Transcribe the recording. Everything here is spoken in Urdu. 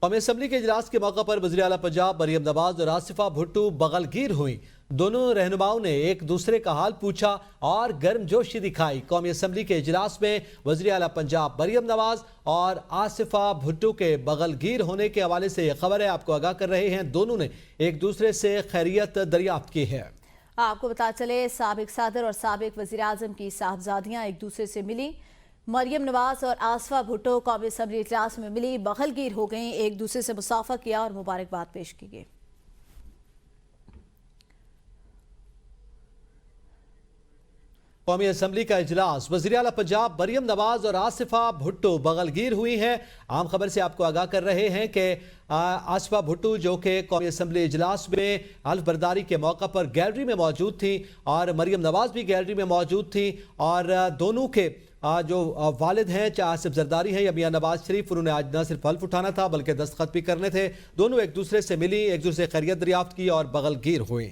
قومی اسمبلی کے اجلاس کے موقع پر وزیر اعلیٰ پنجاب مریم نواز اور آصفہ بھٹو بغل گیر ہوئیں۔ دونوں رہنماؤں نے ایک دوسرے کا حال پوچھا اور گرم جوشی دکھائی۔ قومی اسمبلی کے اجلاس میں وزیر اعلیٰ پنجاب مریم نواز اور آصفہ بھٹو کے بغل گیر ہونے کے حوالے سے یہ خبر ہے، آپ کو آگاہ کر رہے ہیں۔ دونوں نے ایک دوسرے سے خیریت دریافت کی ہے۔ آپ کو بتا چلے سابق صدر اور سابق وزیر اعظم کی صاحبزادیاں ایک دوسرے سے ملی۔ مریم نواز اور آصفہ بھٹو قومی اسمبلی اجلاس میں ملی، بغل گیر ہو گئیں، ایک دوسرے سے مصافحہ کیا اور مبارکباد پیش کی گئی۔ قومی اسمبلی کا اجلاس، وزیر اعلیٰ پنجاب مریم نواز اور آصفہ بھٹو بغل گیر ہوئی ہیں۔ عام خبر سے آپ کو آگاہ کر رہے ہیں کہ آصفہ بھٹو جو کہ قومی اسمبلی اجلاس میں حلف برداری کے موقع پر گیلری میں موجود تھیں اور مریم نواز بھی گیلری میں موجود تھیں، اور دونوں کے جو والد ہیں چاہے آصف زرداری ہیں یا میاں نواز شریف، انہوں نے آج نہ صرف حلف اٹھانا تھا بلکہ دستخط بھی کرنے تھے۔ دونوں ایک دوسرے سے ملی، ایک دوسرے سے خیریت دریافت کی اور بغل گیر ہوئے۔